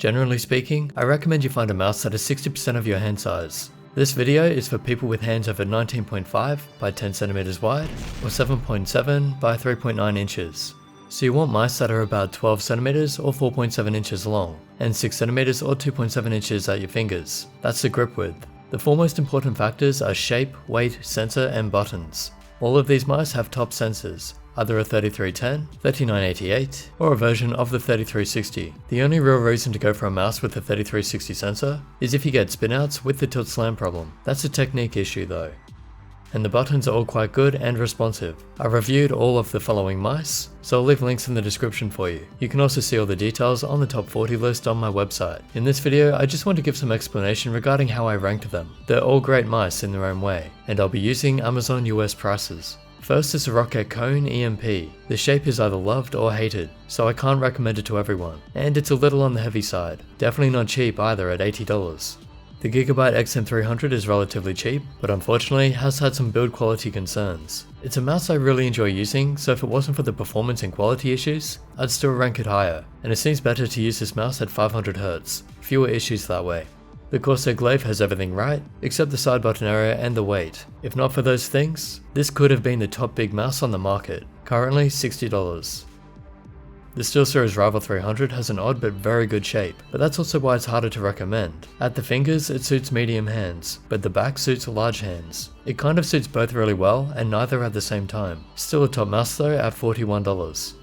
Generally speaking, I recommend you find a mouse that is 60% of your hand size. This video is for people with hands over 19.5 by 10 cm wide or 7.7 by 3.9 inches. So you want mice that are about 12 cm or 4.7 inches long, and 6 cm or 2.7 inches at your fingers. That's the grip width. The four most important factors are shape, weight, sensor, and buttons. All of these mice have top sensors, either a 3310, 3988, or a version of the 3360. The only real reason to go for a mouse with the 3360 sensor is if you get spinouts with the tilt slam problem. That's a technique issue though. And the buttons are all quite good and responsive. I reviewed all of the following mice, so I'll leave links in the description for you. You can also see all the details on the top 40 list on my website. In this video, I just want to give some explanation regarding how I ranked them. They're all great mice in their own way, and I'll be using Amazon US prices. First is the Roccat Kone EMP. The shape is either loved or hated, so I can't recommend it to everyone, and it's a little on the heavy side. Definitely not cheap either at $80. The Gigabyte XM300 is relatively cheap, but unfortunately has had some build quality concerns. It's a mouse I really enjoy using, so if it wasn't for the performance and quality issues, I'd still rank it higher, and it seems better to use this mouse at 500Hz, fewer issues that way. The Corsair Glaive has everything right, except the side button area and the weight. If not for those things, this could have been the top big mouse on the market, currently $60. The SteelSeries Rival 300 has an odd but very good shape, but that's also why it's harder to recommend. At the fingers, it suits medium hands, but the back suits large hands. It kind of suits both really well, and neither at the same time. Still a top mouse though at $41.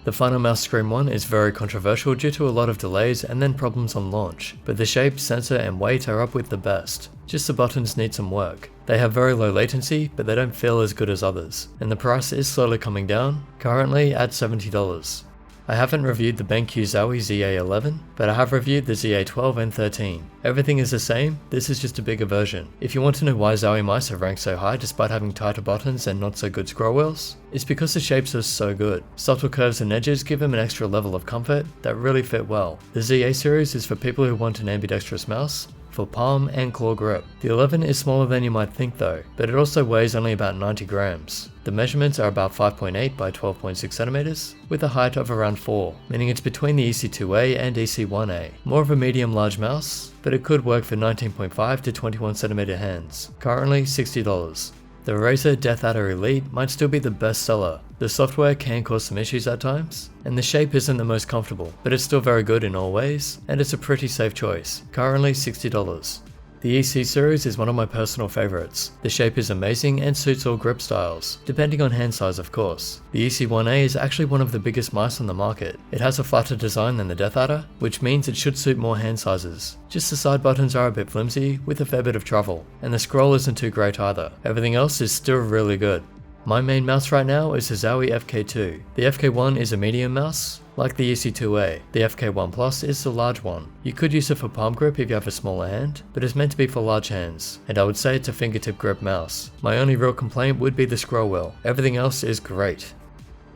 The final mouse Scream 1 is very controversial due to a lot of delays and then problems on launch, but the shape, sensor, and weight are up with the best. Just the buttons need some work. They have very low latency, but they don't feel as good as others, and the price is slowly coming down, currently at $70. I haven't reviewed the BenQ Zowie ZA11, but I have reviewed the ZA12 and 13. Everything is the same, this is just a bigger version. If you want to know why Zowie mice have ranked so high despite having tighter buttons and not so good scroll wheels, it's because the shapes are so good. Subtle curves and edges give them an extra level of comfort that really fit well. The ZA series is for people who want an ambidextrous mouse, for palm and claw grip. The 11 is smaller than you might think though, but it also weighs only about 90 grams. The measurements are about 5.8 by 12.6 centimeters, with a height of around 4, meaning it's between the EC2A and EC1A. More of a medium-large mouse, but it could work for 19.5 to 21 centimeter hands. Currently $60. The Razer DeathAdder Elite might still be the best seller. The software can cause some issues at times, and the shape isn't the most comfortable, but it's still very good in all ways, and it's a pretty safe choice. Currently $60. The EC series is one of my personal favorites. The shape is amazing and suits all grip styles, depending on hand size of course. The EC1A is actually one of the biggest mice on the market. It has a flatter design than the DeathAdder, which means it should suit more hand sizes. Just the side buttons are a bit flimsy with a fair bit of travel, and the scroll isn't too great either. Everything else is still really good. My main mouse right now is the Zowie FK2. The FK1 is a medium mouse, like the EC2A. The FK1 Plus is the large one. You could use it for palm grip if you have a smaller hand, but it's meant to be for large hands, and I would say it's a fingertip grip mouse. My only real complaint would be the scroll wheel. Everything else is great.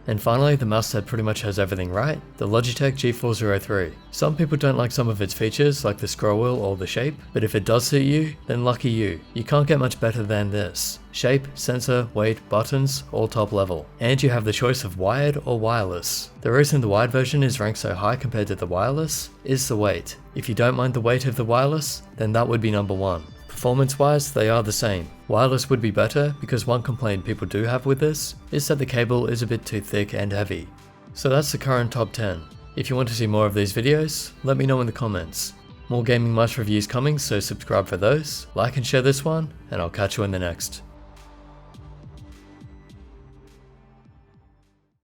And finally, the mouse that pretty much has everything right, the Logitech G403. Some people don't like some of its features like the scroll wheel or the shape, but if it does suit you, then lucky you. You can't get much better than this. Shape, sensor, weight, buttons, all top level. And you have the choice of wired or wireless. The reason the wired version is ranked so high compared to the wireless is the weight. If you don't mind the weight of the wireless, then that would be number one. Performance wise, they are the same. Wireless would be better because one complaint people do have with this is that the cable is a bit too thick and heavy. So that's the current top 10. If you want to see more of these videos, let me know in the comments. More gaming mice reviews coming, so subscribe for those, like and share this one, and I'll catch you in the next.